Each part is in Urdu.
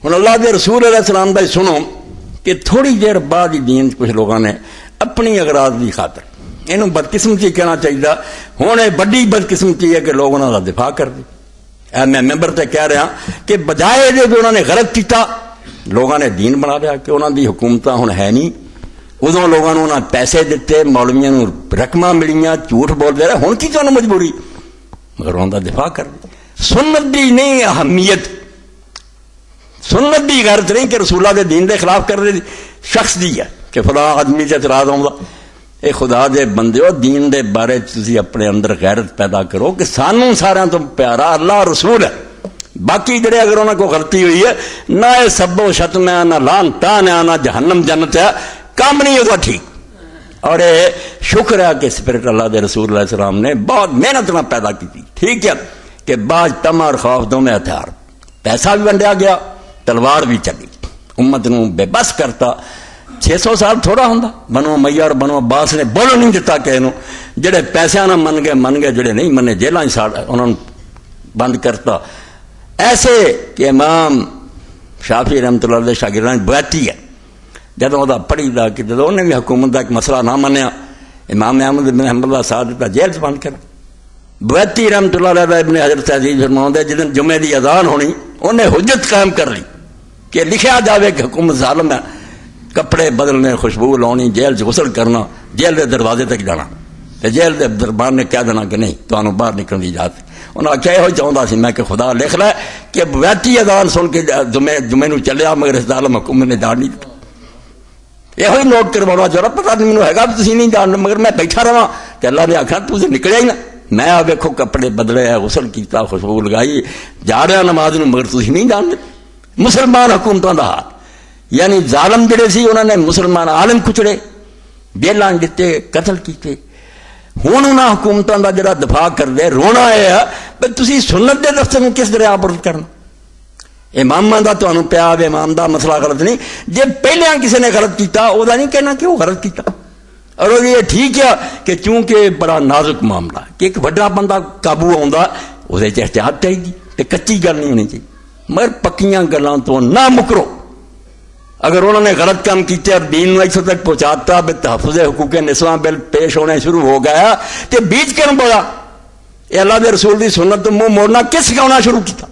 ہوں اللہ کے رسول علیہ السلام کا سنو کہ تھوڑی دیر بعد ہی دین کچھ لوگوں نے اپنی اغراض کی خاطر یہ بدقسمتی کہنا چاہیے. ہوں یہ بڑی بدقسمتی ہے کہ لوگ انہوں کا دفاع کر دیں. میں ممبر سے کہہ رہا کہ بجائے جو انہوں نے غلط کیتا لوگوں نے دین بنا لیا کہ انہوں کی حکومت ہوں ہے نہیں. ادو لوگوں نے انہوں نے پیسے دیتے, مولویاں رقم ملیاں, جھوٹ بول دے رہے. ہوں کی تمہیں مجبوری مگر انہوں کا دفاع کر دیں. سنت دی نہیں اہمیت, سنت دی غیرت نہیں کہ رسولہ دے دین دے خلاف کر دے شخص دی ہے کہ فلاں آدمی سے اعتراض آؤں گا. اے خدا دے بندے ہو, دین دے بارے تسی اپنے اندر غیرت پیدا کرو کہ سانوں سارا تو پیارا اللہ رسول ہے. باقی جڑے اگر انہوں کو غلطی ہوئی ہے نہ یہ سب و شتم ہے, نہ لان تان ہے, نہ جہنم جنت ہے, کام نہیں ہوگا ٹھیک. اور یہ شکر ہے کہ اسپرٹ اللہ دے رسول علیہ السلام نے بہت محنت نہ پیدا کی تھی. ٹھیک ہے کہ بعض تما اور خوف دو میں ہتھیار, پیسہ بھی ونڈیا گیا, تلوار بھی چلی, امت نو بے بس کرتا. 600 سال تھوڑا ہوں. بنو امیہ اور بنو عباس نے بولو نہیں دتا کہ جڑے پیسے نہ من گئے, جڑے نہیں منے جیلوں انہوں نے بند کرتا. ایسے کہ امام شافعی رحمۃ اللہ علیہ شاگردان بیعتی ہے, جب وہ پڑھی دا کہ جب انہیں بھی حکومت کا ایک مسئلہ نہ منیا, امام احمد بن حنبل ساتھ دیتا جیل سے بند کر. بیعتی رحمۃ اللہ علیہ ابن حضرت عزیز فرماؤں جس دن جمعے کی اذان ہونی انہیں حجت قائم کر لی کہ لکھا جاوے کہ حکومت ظالم ہے, کپڑے بدلنے, خوشبو لانی, جیل سے غسل کرنا, جیل کے دروازے تک جانا. جیل کے دربار نے کہہ دینا کہ نہیں تو باہر نکلنے کی اجازت. انہوں نے آخیا یہ چاہتا سی میں کہ خدا لکھ لے کہ بیعتی اذان سن کے جمعے نو چلیا مگر اس ظالم حکومت نے جان نہیں دیا. یہ نوٹ کروا چاہ رہا پتا نہیں مجھے ہے تھی نہیں جان, مگر میں بیٹھا رہا کہ اللہ نے آخیا تو نکلیا ہی نا. میں آ ویکھو کپڑے بدلے, غسل کیتا, خوشبو لگائی, جا رہا نماز نو مگر تھی نہیں جان دے. مسلمان حکومتوں کا حال یعنی ظالم جڑے سی انہوں نے مسلمان عالم کچڑے, جیلاں دیتے, قتل کیتے. ہوں انہوں حکومتوں کا جڑا دفاع کر دے رونا ہے بھائی تسی سنت دے دفتر میں کس طرح آپرت کرنا. امام کا تمہیں پیا امام کا مسئلہ غلط نہیں, جی پہلے کسی نے غلط کیتا وہ نہیں کہنا کہ وہ غلط کیتا. اور یہ ٹھیک ہے کہ چونکہ بڑا نازک معاملہ کہ ایک بڑا بندہ قابو آتا وہ احتیاط چاہیے تو کچی گل نہیں ہونی چاہیے, مگر پکیاں گلوں تو نہ مکرو. اگر انہوں نے غلط کام کیتے اور دین اس تک پہنچاتا تحفظ حقوق نسواں بل پیش ہونے شروع ہو گیا تو بیچ کر بولا یہ اللہ کے رسول کی سنت منہ موڑنا کس سکھانا شروع کیا.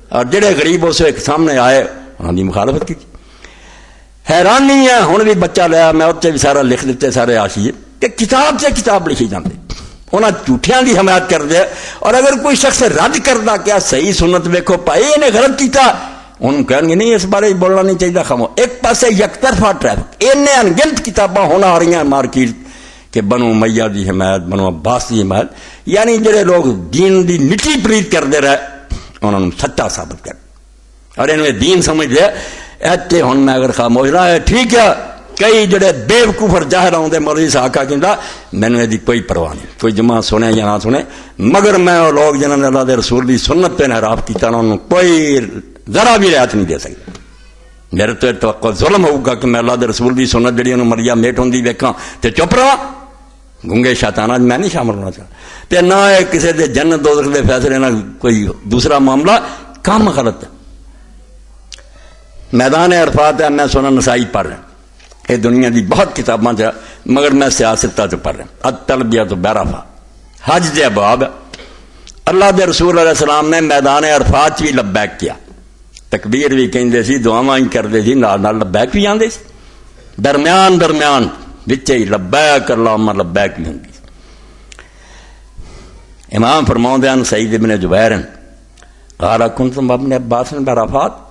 اور جڑے غریب اس ایک سامنے آئے انہوں نے مخالفت کی. حیران نہیں ہے ہوں بھی بچہ لیا میں اتنے بھی سارا لکھ دیتے سارے آشیے کہ کتاب سے کتاب لکھی جاتے انہیں جھوٹیاں کی حمایت کر دے. اور اگر کوئی شخص رد کرتا کیا صحیح سنت ویکو پائی انہیں غلط کیتا انہوں کہیں گے نہیں اس بارے بولنا نہیں چاہیے. خامو ایک پاسے یک طرفہ ٹریفک انہیں انگنت کتاباں ہونا آ رہی ہیں مارکیٹ کہ بنو امیہ دی حمایت, بنو عباس دی حمایت, یعنی جڑے لوگ دین دی مٹی پریت کرتے رہے انہوں نے سچا ثابت کر اور انہیں دین سمجھ لیا. ایتے ہوں میں اگر خاموش رہا ہے ٹھیک ہے, کئی جڑے بے وقوف اور جاہر آؤں مولوی صاحب کا کہتا مینوں یہ کوئی پرواہ نہیں, کوئی جمع سنے یا نہ سنے, مگر میں وہ لوگ جنہوں نے اللہ دے رسول کی سنت پہ انحراف کیا انہوں کوئی ذرا بھی رعایت نہیں دے سکتا. میرے تو توقع ظلم ہوگا کہ میں اللہ دے رسول کی سنت جڑی انہوں مریا میٹ ہوں ویکھاں تو چپ رہا. گونگے شیطاناں میں نہیں شامل ہونا چاہتا تے نہ کسی دے جنت دوزخ دے فیصلے نہ کوئی دوسرا معاملہ. کام غلط ہے. میدان عرفات ہے میں سونا نسائی پڑھ رہا, یہ دنیا دی بہت کتاباں چ مگر میں سیاست تو پڑھ رہا. التلبیۃ بعرفہ حج دے ابواب. اللہ دے رسول علیہ السلام نے میدان عرفات بھی لبیک کیا, تکبیر بھی کہندے سی, دعاواں ہی کردے سی, نال نال لبیک بھی آندے سی. درمیان وچے ہی لبیک اللہم لبیک بھی ہوندی. امام فرماؤندے ہیں سعید ابن جبیر قال کنت ابن عباس بعرفات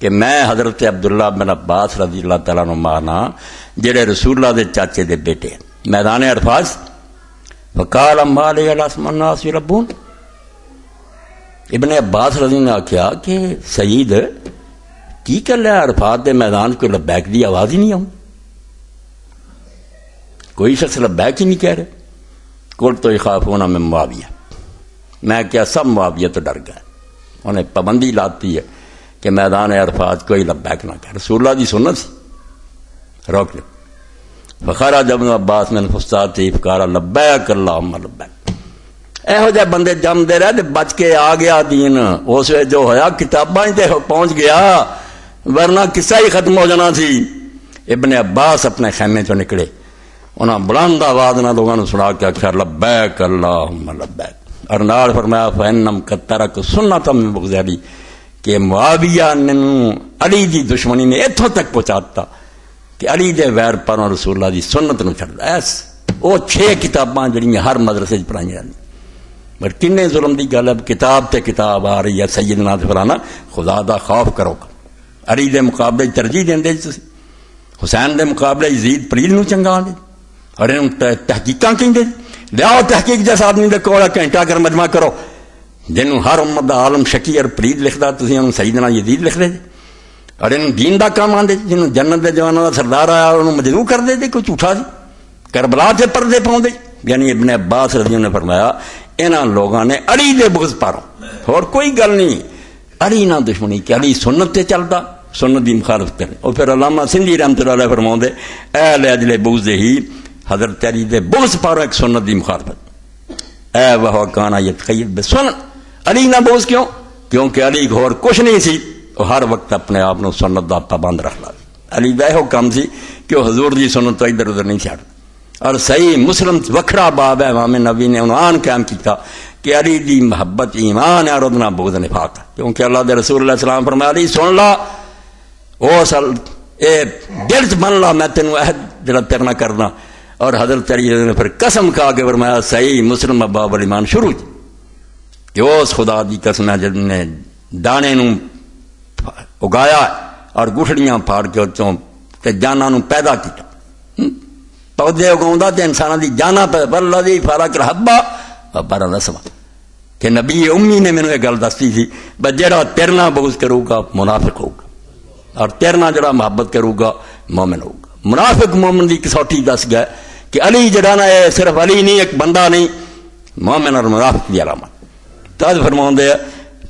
کہ میں حضرت عبداللہ بن عباس رضی اللہ تعالیٰ عنہ جڑے رسول اللہ دے چاچے دے بیٹے میدان عرفات. فقال اما علی الاسم الناس یلبون. ابن عباس رضی نے آخیا کہ سعید کی کر لیا عرفات دے میدان کو لبیک دی آواز ہی نہیں آؤں, کوئی شخص لبیک ہی نہیں کہہ رہے. قلت تو یخافون من معاویہ, میں کیا سب معاویہ تو ڈر گئے. انہیں پابندی لاتی ہے کہ میدان عرفات کوئی لبیک نہ کہہ, رسول اللہ دی سنت سی روک لے. فخرج ابن عباس من فسطاطه فقال لبیک اللہم لبیک. یہو جہ بندے جمتے رہے تے بچ کے آ گیا دین. اس وقت جو ہویا کتاباں تے پہنچ گیا، ورنہ قصہ ہی ختم ہو جانا سی. ابن عباس اپنے خیمے چوں نکلے، انہاں بلند آواز نال لوگاں نوں سنا کے آخیا لبیک اللہم لبیک، اور نال فرمایا فإنم قد ترک سنت من بغض علی، کہ معاویہ نے علی دی دشمنی نے اتوں تک پہنچاتا کہ علی دے ویر پروں رسول اللہ دی سنت نو چھڑدا. ایس وہ 6 کتاباں جڑیاں ہر مدرسے چ پڑھائیاں جاندیاں. پر کنے ظلم دی گل ہے، کتاب تے کتاب آ رہی ہے سیدنا تے فلانا. خدا دا خوف کرو. علی دے مقابلے ترجیح دیندے جی تسی، حسین دے مقابلے یزید پلیل نو چنگا آندے، اور انہوں تحقیقاں کہندے. لیاؤ تحقیق جیسا آدمی دے کول گھنٹہ کر مجمع کرو جنہوں ہر امت دا عالم شکی اور پلید لکھدا، تسی انہوں سیدنا یزید لکھ دے جی. اور انہوں دین دا کام آندے جنہوں جنت دے جوانوں دا سردار آیا انہوں مجروح کر دے. کوئی جھوٹا جی کربلا سے پردے پاؤں دے. یعنی ابن عباس رضی اللہ نے فرمایا انہاں لوگاں نے علی دے بغض پاروں، اور کوئی گل نہیں علی نہ دشمنی کہ علی سنت تے چلدا، سنت دی مخالفت کرے. اور پھر علامہ سندھی رحمۃ اللہ علیہ فرماؤں دے اے لاجل بغض ہی حضرت علی دے بغض پاروں ایک سنت دی مخالفت. اے وہ کانا یتخیل بسنت، علی نہ بغض کیوں؟ کیونکہ علی گھور کچھ نہیں سی، وہ ہر وقت اپنے آپ کو سنت دا پابند رکھ لا. علی دا یہ کام سی کہ وہ حضور دی سنت تو ادھر ادھر نہیں چھڑ. اور صحیح مسلم وکھرا باب ہے، امام نبی نے عنوان قائم کیتا کہ علی دی محبت ایمان ہے اور ادنا بغض نفاق ہے. کیونکہ اللہ دے رسول اللہ السلام فرمایا علی سن لا، او سل اے دل چ من لا، میں تینوں عہد جڑا تیرے نال کرنا. اور حضرت علی نے پھر قسم کھا کے فرمایا صحیح مسلم باب الایمان شروع کہ اس خدا دی قسم ہے جس نے دانے نوں اگایا اور گٹھڑیاں پھاڑ کے چوں تے جاناں نوں پیدا کیتا. پودے اگاوندا تے انساناں دی جاناں پہ والذی فارق الحبہ وبرز النسبہ، کہ نبی امی نے مینوں یہ گل دستی تھی بس جڑا تیرے نال بغض کرے گا منافق ہوگا، اور تیرے نال جڑا محبت کرے گا مومن ہوگا. منافق مومن دی کسوٹی دس گئے کہ علی جڑا نا ہے صرف علی نہیں، ایک بندہ نہیں، مومن اور منافق دی علامت. تاج فرماؤندے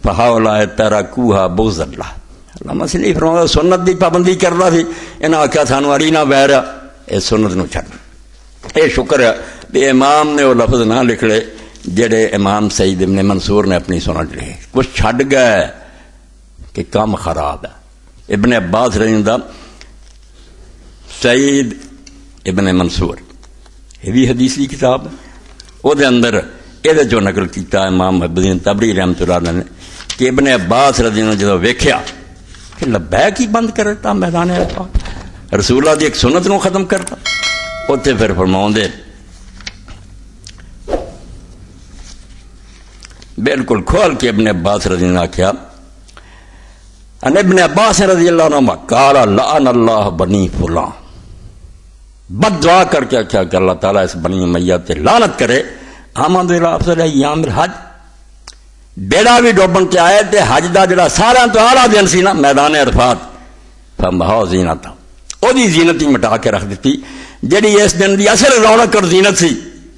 فہؤلاء ترکوها بغض اللہ. علامہ سندھی فرماؤندے سنت دی پابندی کردا سی، انہاں آکھیا سانو علی نہ ویر ہے، اے سنت نو چھڈ. اے شکر ہے کہ امام نے وہ لفظ نہ لکھ لے جڑے امام سعید ابن منصور نے اپنی سنت لکھے. کچھ چھڈ گئے کہ کام خراب ہے. ابن عباس رضی اللہ سعید ابن منصور یہ بھی حدیث کی کتاب ہے، وہ دے اندر یہ جو نقل کیتا امام ابن تبری رحمۃ اللہ علیہ نے کہ ابن عباس رضی اللہ جدو ویکھیا کہ لبیک ہی بند کر دیتا میدان عرفات، رسول اللہ دی ایک سنت نو ختم کرتا. اتنے پھر فرماؤں دے بالکل کھول کے ابن عباس رضی اللہ آخیا ان ابن عباس رضی اللہ عنہ قال لعن اللہ بنی فلاں، بد دعا کر کے کیا کہ اللہ تعالیٰ اس بنی امیہ تے لعنت کرے. آمد الى افضل ایام الحج، بیڑا بھی ڈوبن تے آئے تے حج دا جڑا سارا تو اعلیٰ دن سی نا میدان عرفات، فمحو زینتا، او دی زینت ہی مٹا کے رکھ دیتی جڑی اس دن دی اصل رونق اور زینت سی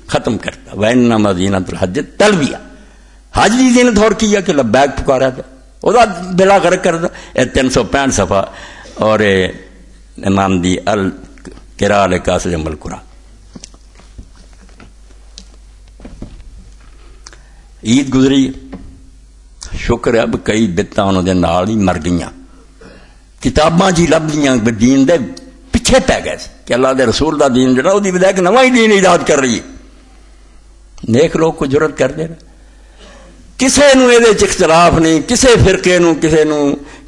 ختم کرتا. وانما زینت الحج تلبیہ، حج دی زینت اور کیا کہ لبیک پکارا تھا او دا بلا غرق کرتا. 365 صفحہ اور امام دی القراء لقاص جم القرآن. عید گزری، شکر ہے اب کئی بتاں انہوں دے نال ہی مر گئیاں، کتاباں جی لب گئیاں، دین دے پیچھے پی گئے کہ اللہ دے رسول دا دین جڑا وہ بجائے ایک نواں ہی دین ایجاد کر رہی ہے. نیک لوگ کو جرت کر دے رہے، کسے نو یہ اختلاف نہیں، کسے فرقے نو کسے نو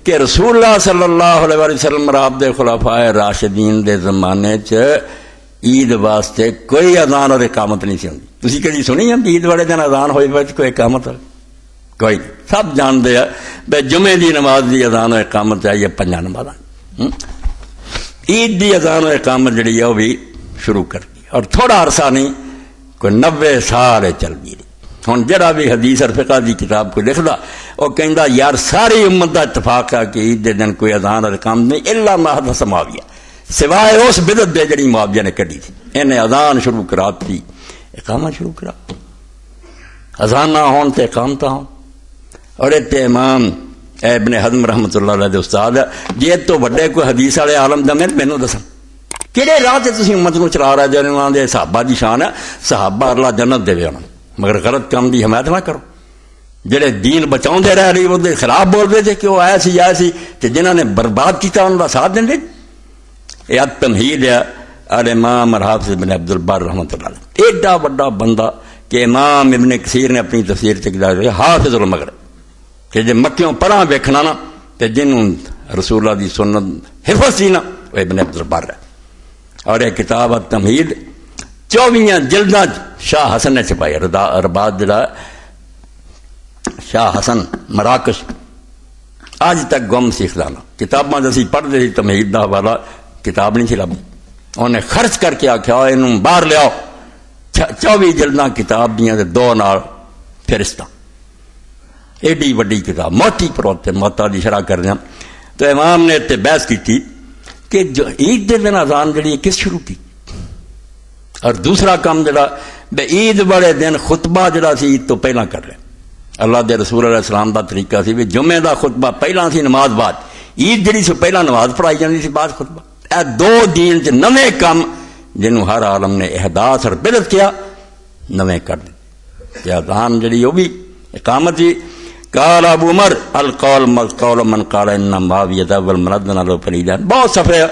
کہ رسول اللہ صلی اللہ علیہ وسلم اور آپ دے خلفائے راشدین دے زمانے چ عید واسطے کوئی اذان اور اقامت نہیں سی ہوندی. تسی کدی سنی ہے عید والے دن اذان ہوئی وچ کوئی اقامت کوئی نہیں؟ سب جانتے ہیں بے جمعے دی نماز دی اذان و اقامت چاہیے 5 نمازاں. عید دی اذان و اقامت جڑی ہے وہ بھی شروع کر دی اور تھوڑا عرصہ نہیں کوئی 90 سال چل گئی. ہوں جڑا بھی حدیث اور فقہ دی کتاب کو لکھدا وہ کہندا یار ساری امت دا اتفاق ہے کہ عید دے دن کوئی اذان اور اقامت نہیں الا ما حدث معاویہ، سوائے اس بدعت دے جڑی معاویہ نے کڈی تھی. انہیں اذان شروع کراتی، اقامت شروع کرا، اذان نہ ہون تے اقامت ہون. اور اتنے امام ابن حزم رحمۃ اللہ علیہ دے استاد جی تو وڈے کوئی حدیث والے عالم دمے مینوں دسن کہڑے راہ تے تسی امت نو چلا رہے جے انہاں دے صحابہ دی شان ہے، صحابہ اللہ جنت دے انہاں مگر غلط کام کی حمایت نہ کرو. جڑے دین بچاؤ رہ رہی وہ خلاف بولتے تھے کہ وہ آیا سی تے جنہوں نے برباد کیا انہوں کا ساتھ دیں. یہ تمہید ہے الامام الحافظ ابن عبد البر رحمۃ اللہ علیہ. ایڈا بڑا بندہ کہ امام ابن کثیر نے اپنی تفسیر چکا حافظ المغرب کہ جی مکیوں پرا ویکھنا نا تے جنوں رسول اللہ دی سنت حفظ سی نا وہ ابن عبد البر ہے. اور یہ کتاب تمہید 24 جلداں شاہ حسن نے چھپائی. ارباد جڑا شاہ حسن مراکش اج تک گم سیکھدانا کتاباں اسی پڑھتے سی تمہید دا حوالہ کتاب نہیں سی لبھی. انہیں خرچ کر کے آخیا انہوں باہر لیاؤ 24 جلداں کتاب دیاں 2 نال فرشتہ. ایڈی وڈی کتاب موٹی پروت موتا دی شرح کر دیا. تو امام نے تے بحث کی کہ جو عید دے دن اذان جڑی کس شروع کی اور دوسرا کام جڑا بے عید والے دن خطبہ جڑا سی عید تو پہلا کر لیں. اللہ دے رسول علیہ السلام دا طریقہ سی بھی جمعے دا خطبہ پہلا سی نماز بعد. عید جڑی سی پہلا نماز پڑھائی جاندی سی بعد خطبہ. اے 2 دین چ نویں کام جنہوں ہر عالم نے احداث اور بدعت کیا نویں کر دی. کہ اذان جڑی وہ بھی اقامت جی قال ابو عمر القول قول من قال ان معاویہ اول مردنا لو فریدان. بہت صفحے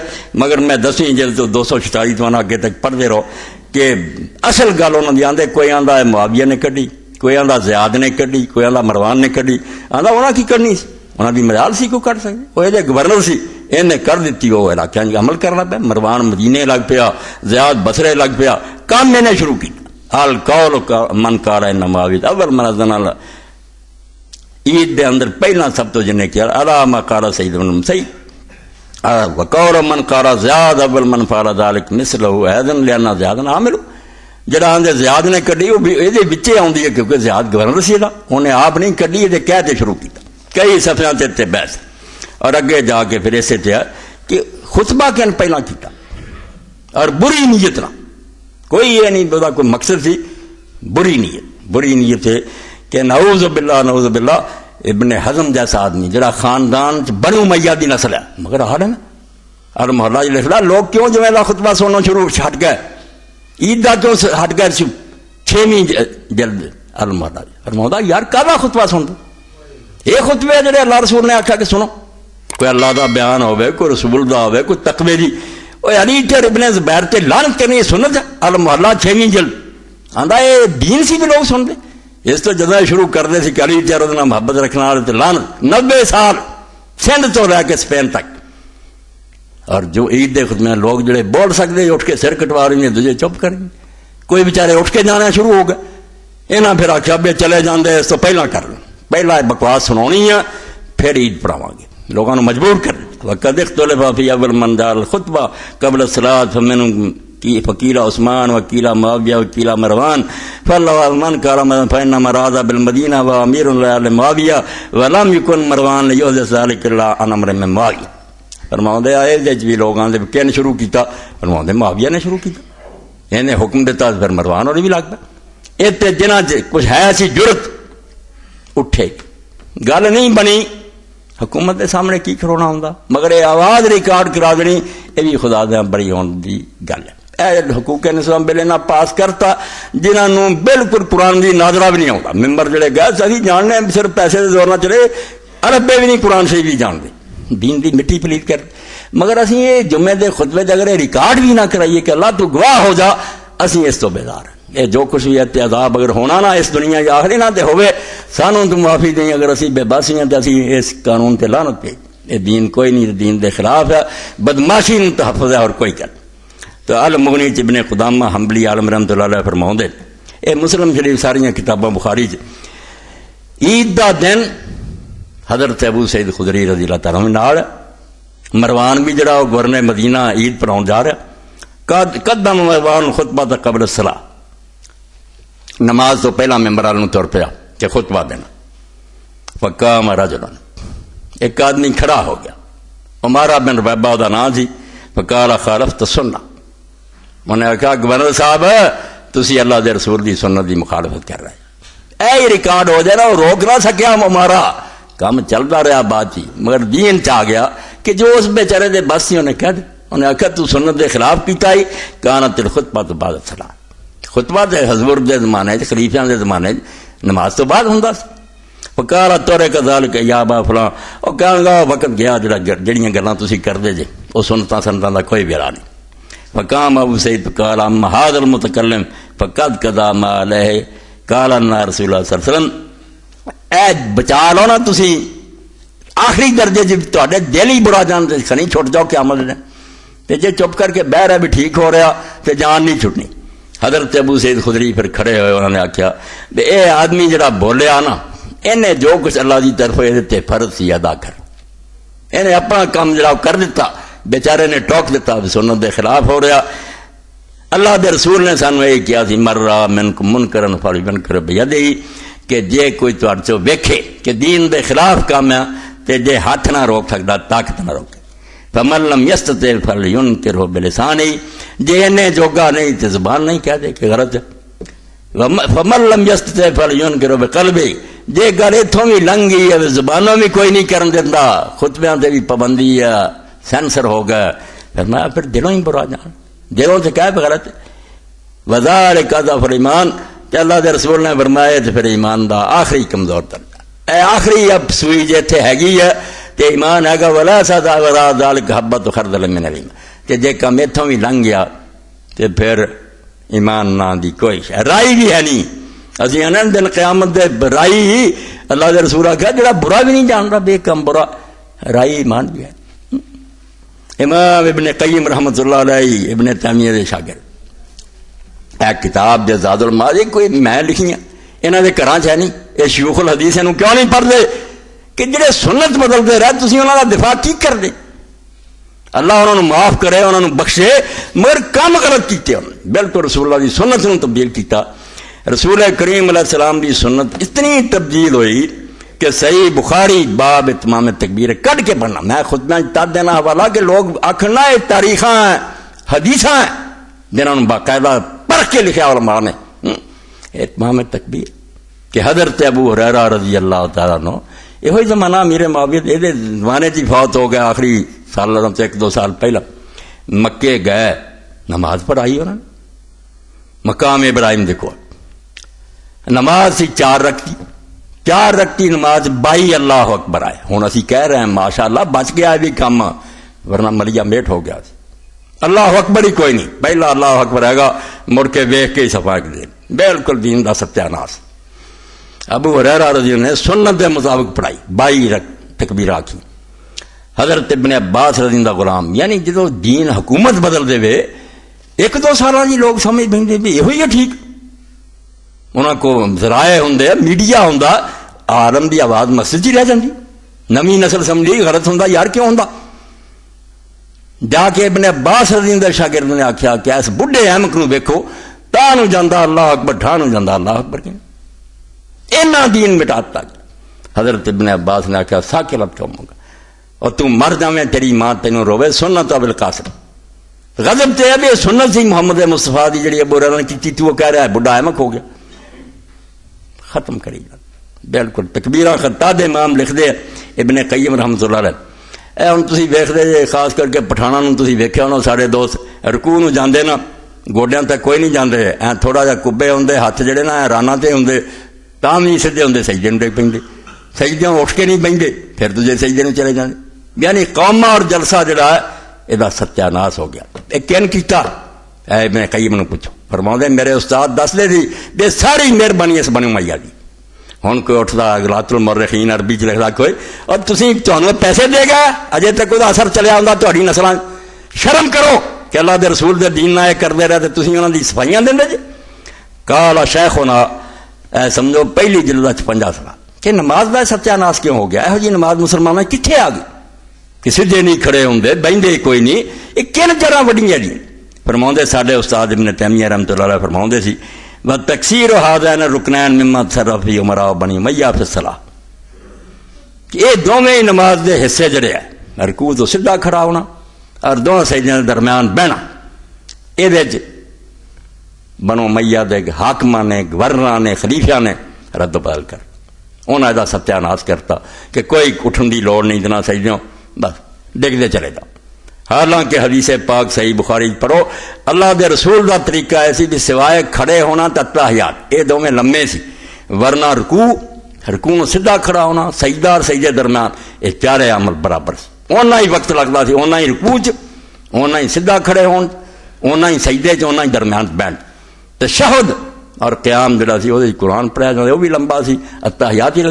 مگر میں 10ویں جلد تو 246 تو آگے تک پڑھتے رہو کہ اصل گل انہوں نے آدھے کوئی آندا ہے معاویہ نے کڈی, کوئی آندا زیاد نے کڈی, کوئی آندا مروان نے کڈی. آندا انہاں کی کرنی سی, انہاں دی مجال سی کو کر سکتے. وہ یہ گورنر سی انہیں کر دیتی وہ علاقے عمل کرنا پیا. مروان مدینے لگ پیا, زیاد بصرے لگ پیا, کام انہیں شروع کیا. القول من قال ان معاویہ اول مردنا عید دے اندر پہلا سب تو جنہیں کیا الا ما قال سید بن مسیب وقول من قال زیاد اول من فعل ذلك مثله اذن لان زیاد عامل. جڑا آندے زیاد نے کڈی وہ بھی یہ وچے آندی ہے کیونکہ زیاد گورنر سی دا انہیں آپ نہیں کڈی یہ کہتے شروع کیا. کئی صفحیاں تے بحث اور اگے جا کے پھر اسے تے کہ خطبہ کن پہلا کیتا اور بری نیت نہ کوئی یہ نہیں بتا کوئی مقصد سی بری نیت ہے کہ نعوذ باللہ ابن حزم جیسا آدمی جڑا خاندان بنو امیہ دی نسل ہے مگر ہر المحلہ لکھلا لوگ کیوں جو میرا خطبہ سننا شروع ہٹ گئے عید دا کیوں ہٹ گئے 6ویں جلد المحلہ یار کہاں خطبہ سن دو یہ خطبے جڑے اللہ رسول نے آکھا کہ سنو کوئی اللہ دا بیان ہوئے کوئی رسول دا ہوئے کوئی تقوی دی علی ٹر ابن زبیر تے لعنت کرنی سنت المحلہ 6ویں جلد آندا یہ دین سی بھی لوگ سن دے. اس تو جدہ شروع کر دے سی کہ علی ٹر ادنا محبت رکھنا والے تے لعنت 90 سال سندھ تو رہ کے اسپین تک. اور جو عید دے خطبے لوگ جڑے بول سکتے اٹھ کے سر کٹوا رہے ہیں دوجے چپ کریں گے. کوئی بیچارے اٹھ کے جانا شروع ہو گئے انہاں پھر آخیا بے چلے جاندے اس تو پہلا کر لیں پہلا بکواس سنانی ہے پھر عید پڑھاواں گے لوگوں نے مجبور کر دیا. وقد اختلف فی اول من دار الخطبہ قبل الصلاۃ فمن فقیل عثمان وکیل معاویہ وکیل مروان فاللہ من قال فإنما راد بالمدینہ وامیر معاویہ ولم یکن مروان لیحدث ذلک الا عن امر من معاویہ. فرماؤندے آئے جج بھی لوگ آندے کن شروع کیتا فرماؤندے معاویہ نے شروع کیتا انہیں حکم دیتا پھر مروان اور بھی لگ پیا. اتے جنہ کچھ ہے سی جرت اٹھے گل نہیں بنی حکومت کے سامنے کی کرونا ہوں مگر یہ آواز ریکارڈ کرا دینی یہ بھی خدا دیا بڑی ہونے کی گل ہے. اے حقوق نظام بل نہ پاس کرتا جنہوں بالکل قرآن کی ناظرہ بھی نہیں آتا. ممبر جڑے گئے ابھی جاننے صرف پیسے کے زور نہ چلے عربے بھی نہیں قرآن سے بھی جان دے دین کی مٹی پلیت کر مگر اسی یہ جمعے دے خطبے اگر یہ ریکارڈ بھی نہ کرائیے کہ اللہ تو گواہ ہو جا اسی اس تو بیدار ہیں. یہ جو کچھ بھی ہے عذاب اگر ہونا نہ اس دنیا یا آخری نہ تے ہوئے سانوں تو معافی دیں اگر اسی بے باسی ہیں تو اسی اس قانون تے لعنت پہ یہ دین کوئی نہیں دین دے خلاف ہے بدماشی نو تحفظ ہے اور کوئی کر. تو المغنی ابن قدامہ حنبلی عالم رحمۃ اللہ علیہ فرماؤندے اے مسلم شریف ساری کتاباں بخاری عید دا دن حضرت ابو سعید خدری رضی اللہ تعالیٰ نال مروان بھی جڑا گورنر مدینہ عید پڑھاؤن جا رہا قدم مروان خطبہ قبل الصلاۃ نماز تو پہلا ممبر والوں تر پیا کہ خطبہ دینا. فقام رجل ایک آدمی کھڑا ہو گیا عمارہ بن ربیبہ دا نام سی فقال خالفت سنہ انہیں کہا گورنر صاحب تسی اللہ دے رسول دی سنت دی مخالفت کر رہے اے ریکارڈ ہو جائے نا وہ روک نہ سکیا ہمارا کام چلتا رہا بات ہی مگر دین چ آ گیا کہ جو اس بیچارے دے بس ہی انہیں کہہ دے انہیں آخر تو سنت دے خلاف کیتا ہی کانت الخطبہ تو بعد الصلاۃ خطبہ تے حضور دے زمانے چ خلیفیاں دے زمانے نماز تو بعد ہوندا سی فقال تورے کذالک یا ابا فلاں او کہن گا وقت گیا جڑیاں گلاں تسی کردے جے او سنتاں دا کوئی ویلا نہیں فقام ابو سعید قال اما هذا المتکلم فقد قضى ما عليه قال ان رسول اللہ صلی اللہ علیہ وسلم اے بچا لو نا تسی آخری درجے جب تواڈے دل ہی برا جان تے کھنی چھٹ جاؤ قیامت نے تے جے چپ کر کے بہ رہا بھی ٹھیک ہو رہا تے جان نہیں چھٹنی حضرت ابو سعید خدری پھر کھڑے ہوئے انہوں نے آخیا اے آدمی جڑا بولیا نا انہیں جو کچھ اللہ کی طرف یہ فرض سی ادا کر انہیں اپنا کام جڑا کر دیتا بیچارے نے ٹوک دیتا سنت دے خلاف ہو رہا اللہ دے رسول نے سانو یہ کیا سی مرا منکم منکرن فلیغیرہ بیدہ کہ جے کوئی تہاڈے چوں ویکھے کہ دین دے خلاف کام ہے تے جے ہاتھ نہ روک سکدا طاقت نہ روکے فمن لم یستطع فلینکرہ بلسانہ جے انہیں جوگا نہیں تے زبان نہیں کہہ دے کہ غلط ہے فمن لم یستطع فلینکرہ بقلبہ جے گل اتوں بھی لنگ گئی ہے زبانوں بھی کوئی نہیں کرن دینا خطبیاں تے بھی پابندی ہے سینسر ہو گیا فرمایا پھر دلوں ہی برا جان دلوں سے کہہ غلط وذالک ضعف الایمان کہ اللہ دے رسول نے فرمایا تے پھر ایمان دا آخری کمزور درجہ اے آخری اب سوئی جے تے ہیگی ہے تے ایمان ہے گا ولا سدا ولا ذالک حبۃ خردل من الایمان کہ جے کم اتوں بھی لنگ گیا تے پھر ایمان نہ دی کوئی رائی بھی ہے نہیں اسی انہوں دن قیامت دے رائی اللہ دے رسول آخیا جڑا برا بھی نہیں جانتا بے کم برا رائی ایمان بھی ہے امام ابن قیم رحمۃ اللہ علیہ ابن تیمیہ دے شاگرد ایک کتاب دے زاد المعاد کوئی میں لکھی ہیں انہوں دے گھراں چ ہے نہیں یہ شیوخ الحدیث انہوں کیوں نہیں پڑھتے کہ جڑے سنت بدلتے رہے تسی انہوں کا دفاع کی کر دے اللہ انہوں نے معاف کرے انہوں نے بخشے مگر کام غلط کیتے انہوں نے بالکل رسول اللہ کی سنت نے تبدیل کیتا رسول کریم علیہ السلام کی سنت اتنی تبدیل ہوئی کہ صحیح بخاری باب اتمام تکبیر کٹ کے پڑھنا میں خود میں تد دینا حوالہ کہ لوگ آخنا یہ تاریخاں ہیں حدیثاں ہیں جنہوں نے باقاعدہ پڑھ کے لکھا علماء نے اتمام تکبیر کہ حضرت ابو ہریرہ رضی اللہ تعالیٰ عنہ یہ زمانہ میرے معاویہ یہ زمانے کی فوت ہو گیا آخری سال سے 1-2 سال پہلا مکے گئے نماز پڑھائی انہوں نے مقام ابراہیم دیکھو نماز سی 4 رکعتی نماز 22 اللہ اکبر آئے ہوں اسی کہہ رہے ہیں ماشاءاللہ بچ گیا بھی کم ورنہ مریا میٹ ہو گیا اللہ اکبر ہی کوئی نہیں پہلا اللہ اکبر ہے گا مڑ کے ویخ کے ہی صفا دین بالکل دین دا ستیہ ناس ابو ہریرہ رضی اللہ نے سنت کے مطابق پڑھائی 22 تکبیر آخی حضرت ابن عباس رضی اللہ غلام یعنی جدو دین حکومت بدل دے وے 1-2 سالہ جی لوگ سمجھ بہن بھی یہ ہے ٹھیک انہوں کو ذرائع ہوں میڈیا ہوں عالم دی آواز مسجد ہی رہ جاندی نویں نسل سمجھی غلط ہوں یار کیوں ہوں جا کے ابن عباس رضی اللہ شاگرد نے آخیا کہ اس بڑھے احمق نو ویکھو تا نو جاندہ اللہ اکبر ٹھا نو جاندہ اللہ اکبر کیوں اینا دین مٹاتا حضرت ابن عباس نے آخیا ساکلت کیوں ہوگا اور تم مر جاویں تیری ماں تینوں روے سنت ابو القاسم غضب تے ابھی سنت سی محمد مصطفیٰ دی جڑی ابو ہریرہ نے کی وہ کہہ رہا ہے بڑھا احمق ہو گیا ختم کری جا بالکل تکبیرہ خطاد امام لکھ دے ابن قیم رحمۃ اللہ علیہ اے ہن تسی ویکھدے جے خاص کر کے پٹھاناں نوں تسی ویکھیا ہونا سارے دوست رکوع نوں جاندے نا گوڈیاں تک کوئی نہیں جاندے اے تھوڑا جہا کبے ہوندے ہاتھ جڑے نا راناں تے ہوندے تاں وی سیدھے ہوندے سجدے نوں ڈگ پیندے سجدیاں اٹھ کے نہیں بیندے پھر دوجے سجدے نوں چلے جاندے یعنی قومہ اور جلسہ جڑا ہے ادا ستیہ ناس ہو گیا اے کین کیتا اے ابن قیم نوں پوچھو فرماؤندے میرے استاد دس دے دی بے ساری مہربانی اس بنو امیہ دی ہوں کوئی اٹھتا غلاۃ المؤرخین عربی چ لکھتا کوئی اور تھی تمہیں پیسے دے گا اجے تک وہ اثر چلیا ہوں تاری نسل شرم کرو کہ اللہ دے رسول دے دین نہ کرتے رہے تو تھی انہوں کی صفائیاں دیں جی کالا شیخ ہونا اے سمجھو پہلی جلد 50 سال کہ نماز کا ستیہ ناس کیوں ہو گیا یہو جی نماز مسلمانوں کتنے آ گئی کہ سیدھے نہیں کھڑے ہوں بہندے کوئی نہیں یہ کن جگہ وڈیاں جی فرماؤں سارے استاد ابن تیمیہ رحمۃ اللہ علیہ فرماؤں سی تکسیر ہذین رکنین مما تصرف فی عمراء بنی امیہ فی الصلاۃ کہ یہ دونوں نماز دے حصے جڑے ہیں رکوع تو سیدھا کھڑا ہونا اور دونوں سجدیاں دے درمیان بہنا یہ بنو امیہ دے حاکماں نے گورنراں نے خلیفیاں نے رد بدل کر انہاں دا ستیہ ناس کرتا کہ کوئی اٹھن دی لوڑ نہیں جنا سجدیوں بس ڈگدے چلے جاؤ حالانکہ حدیث پاک صحیح بخاری پڑھو اللہ دے رسول دا طریقہ ایسی بھی سوائے کھڑے ہونا تے تحیات یہ دونوں لمے سی، ورنہ رکوع سیدھا کھڑا ہونا، سجدہ اور سجدے درمیان یہ پیارے عمل برابر سی، اونا ہی وقت لگتا سی، اونا ہی رکوع چ، اونا ہی سیدھا کھڑے ہون، اونا ہی سجدے چ، اونا ہی درمیان بیٹھ، تشہد اور قیام جڑا سی وہ قرآن پڑھیا جاتا وہ بھی لمبا سی، التحیات ہی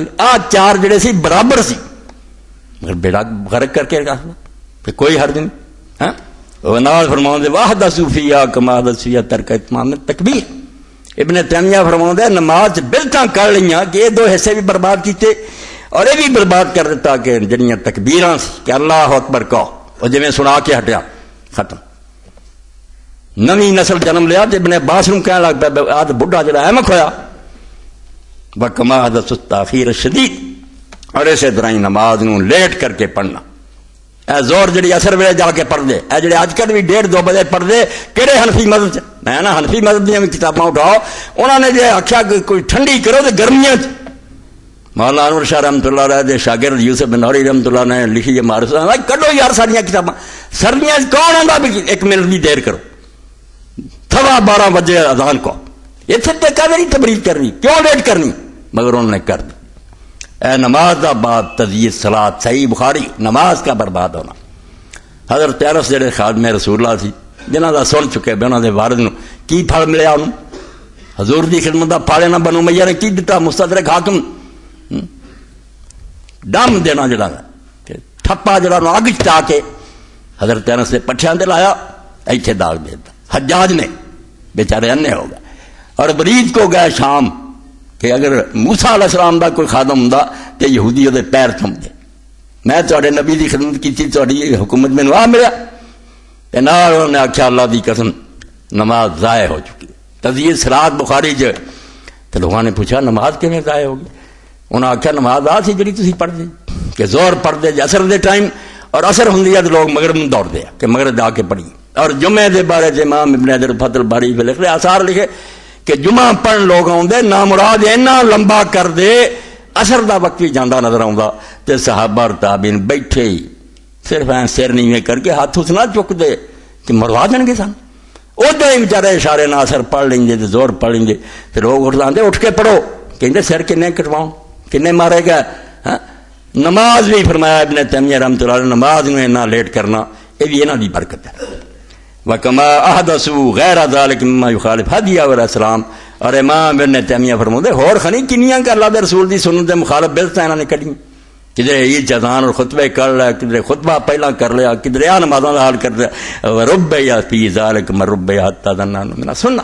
چار جڑے سی برابر سی، مگر بیڑا غرق کر کے رکھا کوئی حرج نہیں۔ وہ نال فرماؤں دے واحدہ صوفیہ کما صوفیہ ترک اتمام تکبیر، ابن تیمیہ فرماؤں دے نماز بلتاں کر لیاں کہ یہ دو حصے بھی برباد کیتے اور یہ بھی برباد کر دیتا کہ جنیاں تکبیراں سی کہ اللہ اکبر کہو اور جی میں سنا کے ہٹیا ختم۔ نویں نسل جنم لیا تو ابن عباس نوں کہنے لگ پیا آج بڈھا جڑا احمق ہویا وکما حدث التاخیر شدید، اور اسی طرح ہی نماز نوں لیٹ کر کے پڑھنا، اے زور جڑی اثر ویلے جا کے پڑھ دے، اے جڑے اج کل بھی 1:30-2 بجے پڑھ دے کہڑے حنفی مذہب چ، میں نا حنفی مذہب دیا کتاباں اٹھاؤ انہوں نے جی آخیا کہ کوئی ٹھنڈی کرو تو گرمیاں چ، مولانا انور شاہ رحمۃ اللہ علیہ دے شاگرد یوسف بن نوری رحمۃ اللہ نے لکھی ہے مارس کڈو یار ساریاں کتاباں، سردیاں کون آتا بھی 1 منٹ بھی دیر کرو، 12:15 بجے اذان کو، اتنے تک نہیں تبلیغ کرنی، کیوں لیٹ کرنی، مگر انہوں نے کر دی۔ اے نماز کا بعد تزیید صلاۃ، صحیح بخاری، نماز کا برباد ہونا۔ حضرت انس جڑے خادم رسول اللہ سی جنہاں دا سن چکے بھی انہاں دے والد نو کی پھل ملیا انہوں، حضور دی خدمت دا پھل نہ بنو میاں نے کی دتا، مستدرک حاکم دم دینا جڑا ٹھپا جڑا اگ چا کے حضرت انس نے پٹھیاں تے لایا ایتھے داغ دے دیتا، حجاج نے بیچارے انے ہو گئے اور برید کو گئے شام کہ اگر موسیٰ علیہ السلام دا کوئی خادم ہوندا تے یہودی دے پیر تھم دے، میں تواڈے نبی دی خدمت کیتی، تواڈی حکومت مینوں آ ملیا، تے نال انہوں نے آکھیا اللہ دی قسم نماز ضائع ہو چکی، تزیید صلاۃ بخاری چ، تے لوگوں نے پوچھا نماز کیویں ضائع ہو گئی، انہوں نے آکھیا نماز آ سی جڑی تسی پڑھدے کہ زور پڑھدے اثر دے ٹائم، اور اثر ہوندی ہے تے لوگ مغرب نوں دوڑ دے کہ مغرب جا کے پڑھی، اور جمعے دے بارے چ امام ابن حجر فتح الباری لکھ رہے آثار لکھے کہ جمعہ پڑھن لوگ آؤندے نامراد اینا لمبا کر دے اثر دا وقت بھی جاندہ نظر آؤندا تے صحابہ اور تابعین بیٹھے ہی صرف این سر نیویں کر کے ہاتھ اس نہ چک دے کہ مروا جان گے سن، ادھر ہی بیچارے اشارے نہ اثر پڑھ لیں گے زور پڑھ لیں گے، پھر لوگ اٹھ جاندے اٹھ کے پڑھو کہندے سر کنے کٹواؤں کنے مارے گا۔ نماز بھی فرمایا ابن تیمیہ رحمۃ اللہ علیہ نماز میں نہ لیٹ کرنا یہ بھی انہاں دی برکت ہے۔ وکما احدثوا غیر ذلک مما یخالف ہدی علیہ السلام، اور امام ابن تیمیہ فرماتے ہور خنی کنیاں کہ اللہ دے رسول دی سنت دے مخالف بدعتاں انہاں نے کڈی، کدھر عید اذان اور خطبے کر لیا، کدھر خطبہ پہلا کر لیا، کدھر آ نمازاں دا حال کر لیا، رب یا فی ذلک مرب حتی ظننا من سننا،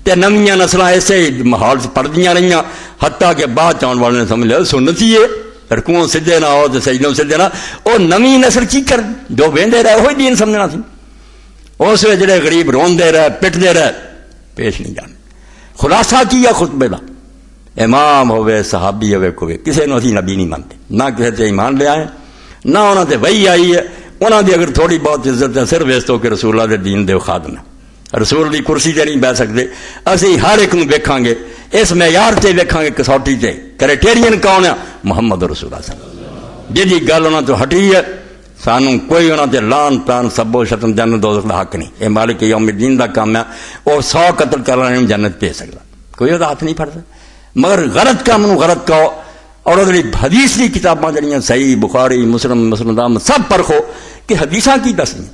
تے نویاں نسلاں ایسے ماحول سے پڑھدیاں رہیاں حتیٰ کہ بعد چاؤن والے نے سمجھ لیا سنت ہی ہے، رکوعوں سیدھے نہ ہو تے سجدوں سیدھے نہ، او نویں نسل کی کر جو ویندے رہے وہی دین سمجھنا سی، اس ویلے جڑے غریب روندے رہے پٹدے رہے پیش نہیں جانے۔ خلاصہ کیا خطبے دا، امام ہوئے صحابی ہوئے کوئی کسی نو اسی نبی نہیں مانتے، نہ کسی تے ایمان لے آئے نہ انہوں تے وحی آئی ہے، انہوں دی اگر تھوڑی بہت عزت ہے صرف اس تو کہ رسول اللہ دے دین دے خادم ہے، رسول دی کرسی تے نہیں بیٹھ سکتے، اسی ہر ایک نو ویکھاں گے اس معیار تے ویکھاں گے کسوٹی تے کرائٹیرین کون ہے محمد رسول اللہ صلی اللہ علیہ وسلم، جی گل انہوں تو ہٹی ہے سانوں کوئی انہوں تے لان تان سب و شتم جنت دوزخ دا حق نہیں، یہ مالک یوم الدین دا کام ہے، اور 100 قتل کرنے میں جنت پہ سکتا کوئی وہ ہاتھ نہیں پھڑتا، مگر غلط کام نو غلط کہو، اور اگر حدیث کی کتاباں جڑیاں صحیح بخاری مسلم مسلم سب پرکھو کہ حدیثاں کی دسنی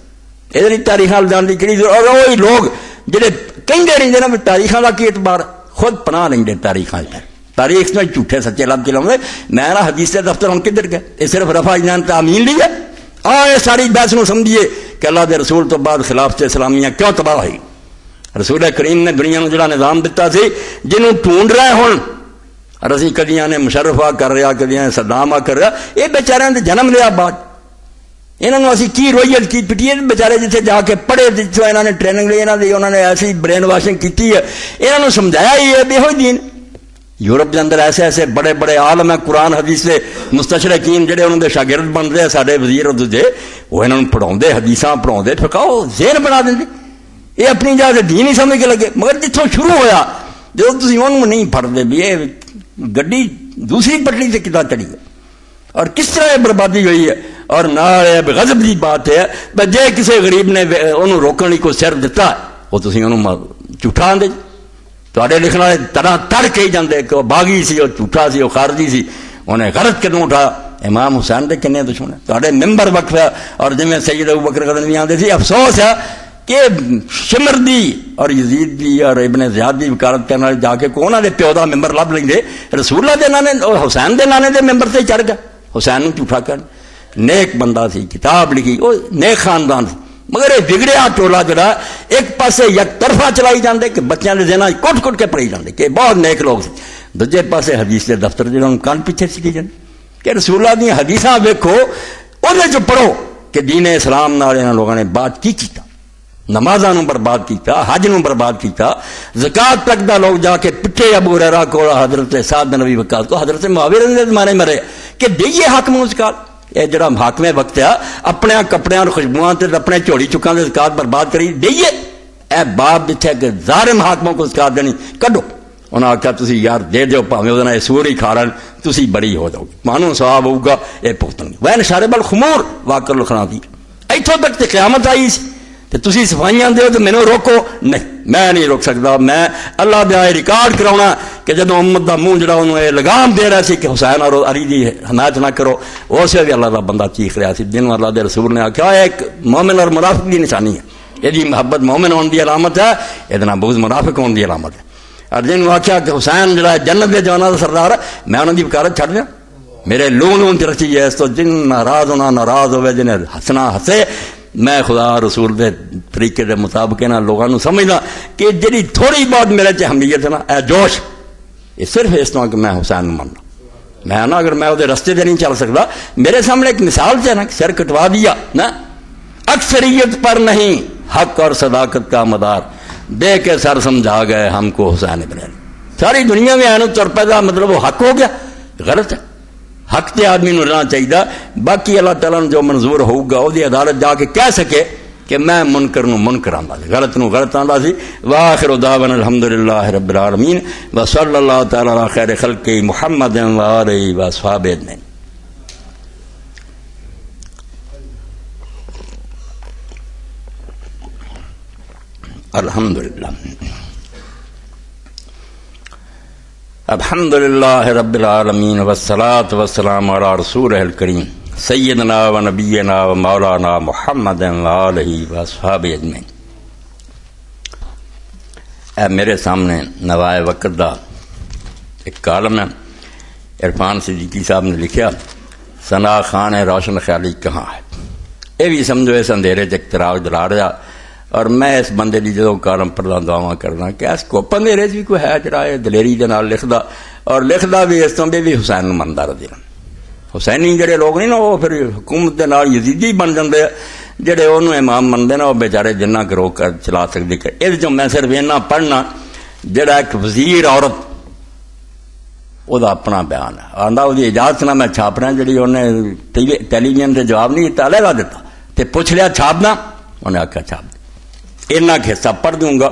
یہ تاریخاں جان دی کہڑی ضرورت، اور وہی لوگ جڑے کہندے رہندے نا تاریخاں دا کی اعتبار خود پناہ لیندے تاریخاں تے، تاریخ میں جھوٹے سچے لفظ چلاؤندے، میں نا حدیث دے دفتر ہن کدھر گئے، یہ صرف رفع اجنان تعمین لی ہے، آئے ساری بحث نو سمجھیے کہ اللہ دے رسول تو بعد خلافت اسلامیہ کیوں تباہ ہوئی، رسول کریم نے دنیا نو جڑا نظام دتا سی جنوں ڈھونڈ رہے ہن، اور اسی کدیاں نے مشرف آ کر رہا کدیاں صدام آ کر رہا، یہ بیچاریاں نے جنم لیا بعد، انہوں نے اسی کی رویت کی پٹیے بیچارے جتنے جا کے پڑھے جتوں انہوں نے ٹریننگ لی انہوں نے ایسی برین واشنگ کی ہے، انہوں نے سمجھایا ہی ہے بے ہوئی دین۔ یورپ کے اندر ایسے ایسے بڑے بڑے عالم ہیں قرآن حدیث سے مستشرقین جڑے انہوں نے شاگرد بن رہے ہیں سارے وزیر اور دوجے، وہ انہوں نے پڑھاؤندے حدیثاں پڑھاؤندے پھکاؤ ذہن بنا دیں، یہ اپنی جگہ سے دین ہی سمجھ کے لگے، مگر جتوں شروع ہویا جو تسی انہوں نہیں پڑھتے بھی یہ گڈی دوسری پٹڑی سے کتنا چڑھی ہے اور کس طرح یہ بربادی ہوئی ہے، اور نال غضب کی بات ہے جے کسی غریب نے انہوں روکنے کو سر دیتا ہے وہ تسی انہوں جھوٹا آندے تے لکھن والے طرح تر کے جاندے کہ وہ باغی سی وہ جھوٹا سی وہ خارجی سی انہیں غلط کدوں اٹھا امام حسین دے کنے دشمن تے ممبر وقفہ اور جویں سید ابوبکر غزنوی آندے سی افسوس ہے کہ شمر دی اور یزید دی اور ابن زیاد دی وکالت کرنے والے جا کے کو انہوں نے پیو دا ممبر لب لیں گے رسول اللہ دے نانے حسین دے نانے دے ممبر سے چڑھ گیا حسین نوں جھوٹا کر نیک بندہ سی کتاب لکھی وہ نیک خاندان سی مگر یہ بگڑیا ٹولا جڑا ایک پاسے یک طرفہ چلائی جاندے کہ بچیاں دے ذہن کٹ کٹ کے پڑھی جاندے کہ بہت نیک لوگ سی دوجے پاسے حدیث دے دفتر جڑا کان پیچھے سکی جاندے کہ رسول اللہ دی حدیثاں ویکھو اودے چ پڑھو کہ دین اسلام نال انہاں لوگاں نے بات کی کیتا نمازاں نوں برباد کیتا حج نوں برباد کیتا زکات تک دا لوگ جا کے پٹھے ابو ہریرہ کو حضرت سعد بن نبی وقاص کو حضرت معاویہ دے زمانے مرے کہ دئیے حاکم نوں زکات یہ جڑا حاکم وقت ہے اپنے کپڑے اور خوشبوؤں تے اپنے جھوڑی چکاں دے زکات برباد کری دئیے اے باپ جتھے کہ ظالم حاکموں کو زکات دینی کڈو انہاں آکھیا تسی یار دے دیو بھاویں اودے نال سور ہی کھا لین تسی بڑی ہو جاؤ مانو ثواب ہوگا اے پختن وین شارب الخمور واقع لکھنا دی ایتھوں تک تے قیامت آئی سی تے تسی صفائیاں دیو تے مینوں روکو نہیں میں نہیں روک سکتا میں اللہ دے ریکارڈ کراؤنا کہ جدوں امت دا منہ جڑا انہوں یہ لگام دے رہا سی کہ حسین اور علی دی حمایت نہ کرو اسے بھی اللہ دا بندہ چیخ رہا سی دن اللہ دے رسول نے آخیا ایک مومن اور منافق دی نشانی ہے یہ محبت مومن ہونے دی علامت ہے یہ بغض منافق ہونے دی علامت ہے اور جن آخیا کہ حسین جڑا جنت دے جوانا دا سردار ہے میں انہوں دی وکالت چھڑ دیا میرے لون چ رچی ہے اس تو جن ناراض ہونا ناراض ہوئے جنہیں ہسنا ہسے میں خدا رسول دے طریقے دے مطابق انہاں لوگاں نوں سمجھنا کہ جڑی تھوڑی بہت میرے چ حمیت ہے نا اے جوش یہ صرف اس طرح کہ میں حسین نوں مننا میں نا اگر میں وہ رستے تے نہیں چل سکتا میرے سامنے ایک مثال ہے نا کہ سر کٹوا دیا نا اکثریت پر نہیں حق اور صداقت کا مدار دے کے سر سمجھا گئے ہم کو حسین ابن علی ساری دنیا میں آنے تر پیدا مطلب وہ حق ہو گیا غلط ہے حق تے آدمی نو رہنا چاہیے باقی اللہ تعالیٰ نے جو منظور ہوگا وہ دی عدالت جا کے کہہ سکے کہ میں منکر نو منکر آندا سی غلط نو غلط آندا سی واخر دعوانا الحمدللہ رب العالمین وصلی اللہ تعالی علی خیر خلق محمد و آلہ و اصحابہ اجمعین. الحمدللہ الحمدللہ رب العالمین والصلاة والسلام علی رسولہ الکریم سیدنا و نبینا و مولانا محمد و آلہ و اصحابہ اجمعین. اے میرے سامنے نوائے وقت دا ایک کالم ہے عرفان صدیقی صاحب نے لکھیا ثنا خان روشن خیالی کہاں ہے. یہ بھی سمجھو اس اندھیرے چ ایک چراغ جلا رہا اور میں اس بندے کی جدوں کالم پڑھدا دعواں کرنا کہ اس کوپ اندھیرے بھی کوئی ہے جڑا دلیری دے نال لکھدا اور لکھدا بھی اس تو بھی حسین نوں مندا رہے حسینی جڑے لوگ نہیں نا وہ پھر حکومت دے نال یزیدی بن جاندے جڑے انہوں امام منتے نا وہ بیچارے جنہ کرو کر چلا سکتے کہ یہ میں صرف اینا پڑھنا جڑا ایک وزیر عورت وہ اپنا بیان ہے آندا وہ اجازت نہ میں چھاپنا جڑی انہیں ٹیلی ویژن سے جواب نہیں دیتا علیحدہ دیتا تے پوچھ لیا چھاپنا انہیں آخیا چھاپ دے اینا حصہ پڑھ دوں گا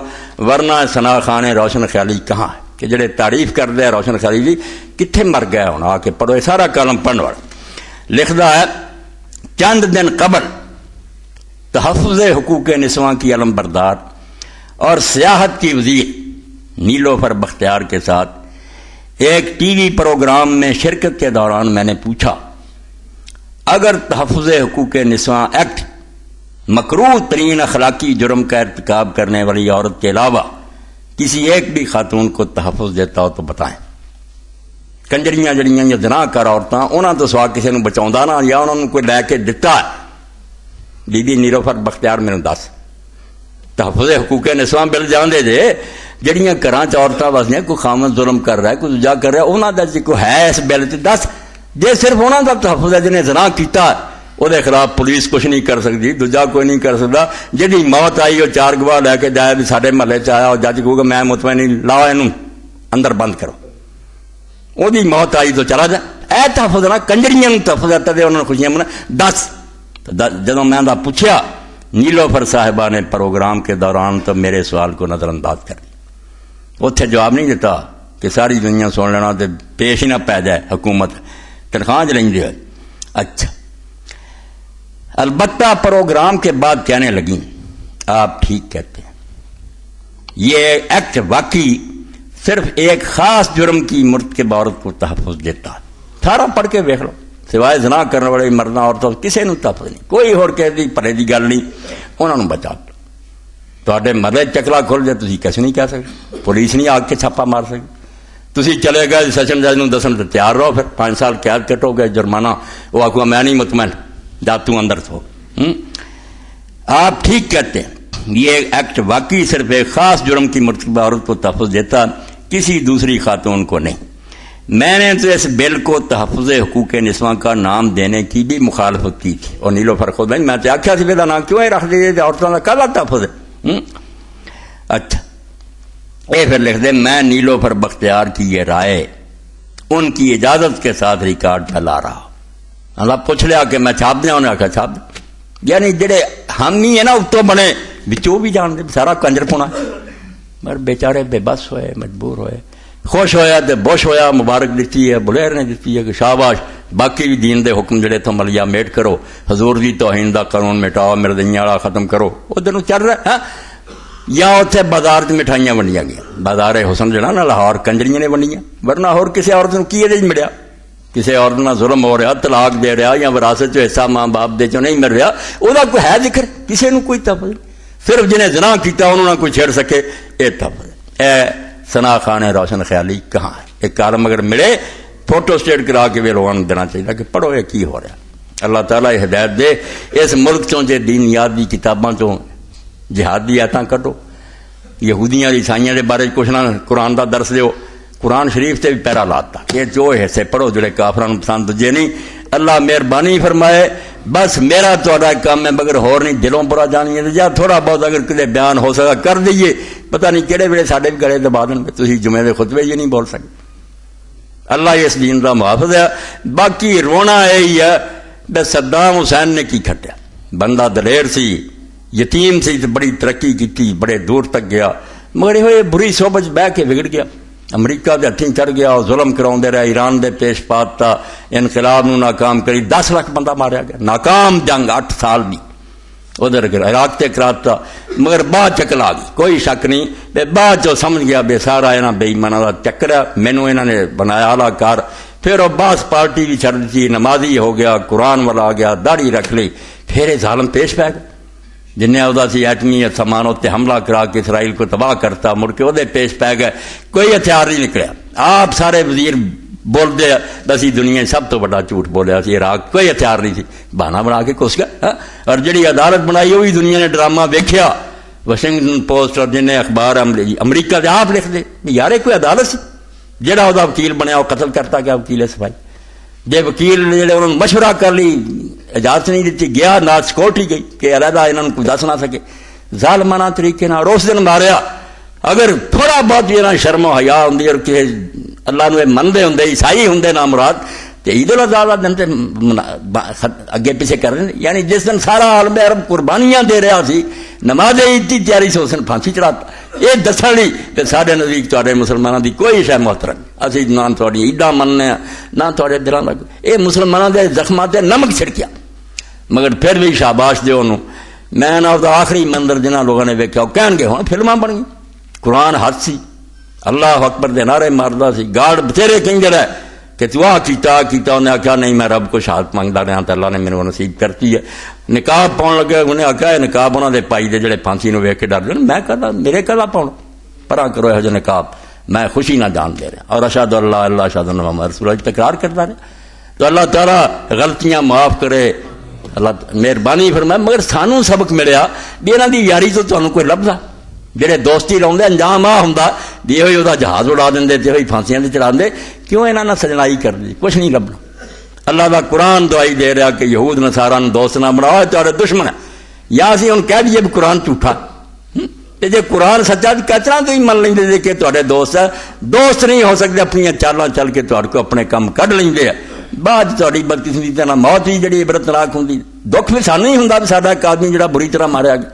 ورنہ ثنا خان روشن خیالی کہاں ہے کہ جڑے تعریف کرتے ہیں روشن خیالی جی کتنے مر گیا ہونا آ کے پڑھو یہ سارا کالم پڑھنے والا لکھتا ہے چند دن قبل تحفظ حقوق نسواں کی علم بردار اور سیاحت کی وزیر نیلوفر بختیار کے ساتھ ایک ٹی وی پروگرام میں شرکت کے دوران میں نے پوچھا اگر تحفظ حقوق نسواں ایکٹ مکروہ ترین اخلاقی جرم کا ارتکاب کرنے والی عورت کے علاوہ کسی ایک بھی خاتون کو تحفظ دیتا ہو تو بتائیں. کنجریاں جڑیاں یا زنا کر عورتاں انہاں تو سوا کسی نے بچاؤندا نہ یا انہوں نے کوئی لے کے دتا ہے بی بی نیلوفر بختیار مینوں دس تحفظ حقوق نسواں بل جاندے جے جڑیاں گھراں چ عورتاں وسدیاں کوئی خامد ظلم کر رہا ہے کوئی دوجا کر رہا ہے انہاں دا جے کوئی ہے اس بل تے دس جے صرف انہاں دا تحفظ ہے جنہیں زنا کیتا وہ خلاف پولیس کچھ نہیں کر سکتی دوجا کوئی نہیں کر سکتا جی موت آئی وہ چار گواہ لے کے جائے بھی سارے محلے چ آیا اور جج کہے گا میں مطمئن نہیں لاؤ یہ اندر بند کرو وہ موت آئی تو چلا جائے اے تحفظ نہ کنجریاں تحفظ دیتا دے انہوں نے خوشیاں منا دس جدوں میں پوچھا نیلوفر صاحبہ نے پروگرام کے دوران تو میرے سوال کو نظر انداز کر دیا اتنے جواب نہیں دیتا کہ ساری دنیا سن لینا تو پیش ہی نہ پی جائے حکومت تنخواہ چ لینی ہے. اچھا البتہ پروگرام کے بعد کہنے لگیں آپ ٹھیک کہتے ہیں، یہ ایکٹ واقعی صرف ایک خاص جرم کی مرتکب عورت کو تحفظ دیتا ہے۔ سارا پڑھ کے دیکھ لو، سوائے زنا کرنے والے مرداں عورتوں کسی نوں تحفظ نہیں، کوئی ہور کہے دی پرے دی گل نہیں، انہوں نے بچا لو۔ تواڈے مرے چکلا کھل جائے تسی کسی نہیں کہہ سکتے، پولیس نہیں آ کے چھاپا مار سکتی، تسی چلے گئے سیشن جج نوں دسن تے تیار رہو، پھر 5 سال قید کٹو گے، جرمانہ، وہ آکھو میں نہیں مطمئن، جا تو اندر سو۔ آپ ٹھیک کہتے ہیں، یہ ایکٹ واقعی صرف ایک خاص جرم کی مرتکبہ عورت کو تحفظ دیتا، کسی دوسری خاتون کو نہیں۔ میں نے تو اس بل کو تحفظ حقوق نسواں کا نام دینے کی بھی مخالفت کی تھی، اور نیلوفر خود میں تو آخیا سی یہ نام کیوں رکھ دیے، عورتوں کا کالا تحفظ ہے۔ اچھا یہ پھر لکھ دے میں نیلوفر بختیار کی یہ رائے ان کی اجازت کے ساتھ ریکارڈ چلا رہا۔ اللہ پوچھ لیا کہ میں چھاپ دیا، انہیں آخیا چھاپ دیں، یعنی جڑے ہم ہی ہے نا اتوں بنے بچوں بھی جان دے سارا کنجر پونا، مگر بیچارے بے بس ہوئے، مجبور ہوئے، خوش ہویا تے بوش ہویا، مبارک دیتی ہے، بلیر نے دیتی ہے کہ شاباش، باقی بھی دین دے حکم جڑے تو ملیا میٹ کرو، حضور دی توہین دا قانون مٹاؤ، مردیاں والا ختم کرو، وہ دنوں چل رہا ہے۔ یا اتنے بازار چ مٹھائیاں ونڈیاں گیا، بازار حسن جڑا نا لاہور کنجریاں نے ونڈیاں، ورنہ ہور کسی عورت نوں کی یہ ملیا، کسی عورت نہ ظلم ہو رہا، طلاق دے رہا، یا وراثت چ حصہ ماں باپ دے چوں نہیں مل رہا، وہ کوئی ہے ذکر، کسی نوں کوئی تحفظ نہیں، صرف جنہیں زنا کیتا انہوں نے کوئی چھیڑ سکے، یہ تحفظ۔ اے ثنا خان روشن خیالی کہاں ہے؟ ایک کالم اگر ملے فوٹو اسٹیٹ کرا کے بھی لوگوں کو دینا چاہیے کہ پڑھو یہ کی ہو رہا۔ اللہ تعالیٰ یہ ہدایت دے، اس ملک چوں جے دین یاد دی کتاباں چوں جہاد دی آیتاں کڈو، یہودیاں عیسائیاں دے بارے کچھ نہ قرآن دا درس دیو، قرآن شریف سے بھی پیرا لاتا، یہ جو حصے پڑھو جڑے کافران پسند دجے نہیں۔ اللہ مہربانی فرمائے، بس میرا تھوڑا کام ہے مگر ہور نہیں، دلوں برا جانیے یا تھوڑا بہت اگر کدے بیان ہو سکا کر دئیے، پتہ نہیں کہڑے ویلے ساڈے بھی گلے دبا دیں گے، تسی جمعے دے خطبے یہ نہیں بول سکتے۔ اللہ اس دین دا محافظ ہے۔ باقی رونا یہی ہے بے صدام حسین نے کی کھٹیا، بندہ دلیر سی، یتیم سی، بڑی ترقی کی، بڑے دور تک گیا، مگر یہ بری صحبت بہ کے بگڑ گیا، امریکہ دے ہتھیں چڑھ گیا، ظلم کراؤندے رہے، ایران دے پیش پاتا، انقلاب نو ناکام کری، 10 لاکھ بندہ ماریا گیا، ناکام جنگ 8 سال بھی ادھر عراق تے کراتا، مگر بعد چکل آ گئی، کوئی شک نہیں، بعد جو سمجھ گیا بے سارا یہاں بے ایمانہ دا چکر ہے، مینوں انہوں نے بنایا اعلیٰ کار، پھر وہ باس پارٹی بھی چھڑ دی، نمازی ہو گیا، قرآن والا آ گیا، داڑھی رکھ لی، پھر یہ ظالم پیش پہ گیا، جنہیں ادا سی ایٹمی سامانوں تے حملہ کرا کے اسرائیل کو تباہ کرتا، مڑ کے وہ پیش پہ گئے، کوئی ہتھیار نہیں نکلیا، آپ سارے وزیر بول دے دسی دنیا سب تو بڑا جھوٹ بولیا سی، عراق کوئی ہتھیار نہیں سی، بہانا بنا کے کس گیا، اور جڑی عدالت بنائی وہی دنیا نے ڈرامہ ویکھیا، واشنگٹن پوسٹ اور جنہیں اخبار امریکہ دے آپ لکھ دے یار کوئی عدالت سی، جہاں وہ وکیل بنیا وہ قتل کرتا گیا، وکیل صفائی جی وکیل جڑے انہوں نے مشورہ کر لی، اجازت نہیں دیتی، گیا نہ سیکورٹی گئی کہ علیحدہ انہوں نے کوئی دس نہ سکے، ظالمانہ طریقے نہ، اور اس دن ماریا۔ اگر تھوڑا بہت یہ شرم و حیا ہوں اور کہ اللہ نے منتے ہوں، عیسائی ہوں نہ مراد، تو عید الاضحیٰ دن تے اگے پیچھے کر رہے ہیں، یعنی جس دن سارا عالم عرب قربانیاں دے رہا سی، نماز عید کی تیاری سے اس دن پھانسی چڑھاتا، یہ دسن لی کہ سارے نزدیک تے مسلمانوں کی کوئی شے محترم، اسی نہ تھوڑی عیداں مننے نہ تھوڑے دلوں لگ، یہ مسلمانوں کے زخمات تے نمک چھڑکیا، مگر پھر بھی شاباش دے انہوں۔ میں نہ آخری منظر جنہاں لوگوں نے ویکھیا وہ کہن گے ہوں فلماں بن گئی، قرآن ہاتھ سی، اللہ اکبر دے نعرے ماردا سی، گارڈ بتھیرے کہیں رہے کہ تو آ کیتا انہیں آخیا نہیں میں رب کو شہادت منگتا رہا تو اللہ نے میرے کو نصیب کرتی ہے، نقاب پاؤن لگے، انہیں آخیا نقاب انہوں نے پائی دے جڑے پھانسی نو ویکھ کے ڈر جان، میں کہتا میرے کلا پاؤن پرا کرو یہ نقاب، میں خوشی نہ جان دے رہا، اور اشہد اللہ اللہ اشہد ان محمد رسول اللہ تکرار کرتا رہا۔ تو اللہ تعالیٰ غلطیاں معاف کرے، اللہ مہربانی فرمائے، مگر سانوں سبق ملیا بھی انہاں دی یاری تو تمہیں کوئی لبھدا، جہے دوستی لاؤندے انجام آ ہوں بھی یہ وہ جہاز اڑا دیں، یہ پھانسیاں سے چڑھا دے، کیوں انہاں نہ سجنائی کر دی، کچھ نہیں لبنا۔ اللہ دا قرآن دعائی دے رہا کہ یہود نصارہ دوست نہ بناؤ، تھوڑے دشمن ہے، یا اسی ہن کہہ دیے بھی قرآن جھوٹا، جی قرآن سچا کچرا تو ہی من لیں دے کہ تھوڑے دوست ہے، دوست نہیں ہو سکتے، اپنی چالاں چل کے تھوڑے کو اپنے کام کڈ لیں، بعد تھوڑی بدقسمتی نہ موت ہی جڑی عبرتناک ہوں، دکھ بھی سانوں ہی ہوں بھی ساڈا ایک آدمی جڑا بری طرح ماریا گیا،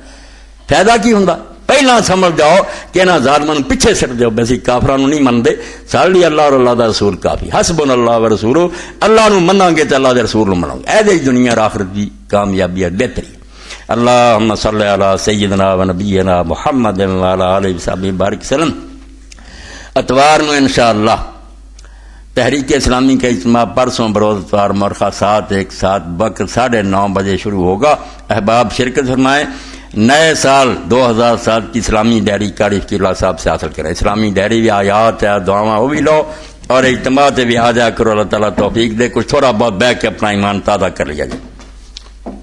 فائدہ کی ہوں؟ پہلا سمجھ جاؤ کہ انہاں ظالماں پیچھے سٹ دیو، بسی کافراں نہیں مندے، ساڈے لیے اللہ اور اللہ دا رسول کافی، حسبنا اللہ و رسولہ، اللہ نو مناں گے تے اللہ دے رسول نو مناں گے، اے دے دنیا اور آخرت دی کامیابی ہے بہتری۔ اللہم صلی علی سیدنا و نبینا محمد و علی آلہ وصحبہ بارک وسلم۔ اتوار نو انشاءاللہ تحریک اسلامی کا اجتماع پرسوں بروز اتوار مرخہ 7/1 وقت 9:30 بجے شروع ہوگا۔ احباب شرکت فرمائیں۔ نئے سال 2007 کی اسلامی ڈائری قاری فقی اللہ صاحب سے حاصل کریں، اسلامی ڈائری بھی آیات ہے، دعاواں وہ بھی لو، اور اجتماع سے بھی آ جا کرو، اللہ تعالیٰ توفیق دے، کچھ تھوڑا بہت بیٹھ کے اپنا ایمان تازہ کر لیا جائے۔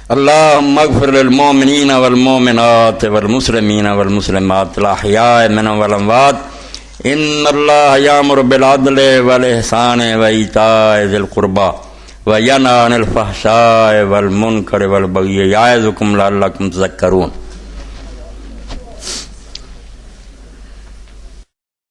اللہم اغفر للمؤمنین والمؤمنات والمسلمین والمسلمات الاحیاء منهم والاموات، ان اللہ یامر بالعدل والاحسان وایتاء ذی القربى وینہی عن الفحشاء والمنکر والبغی یعظکم لعلکم تذکرون۔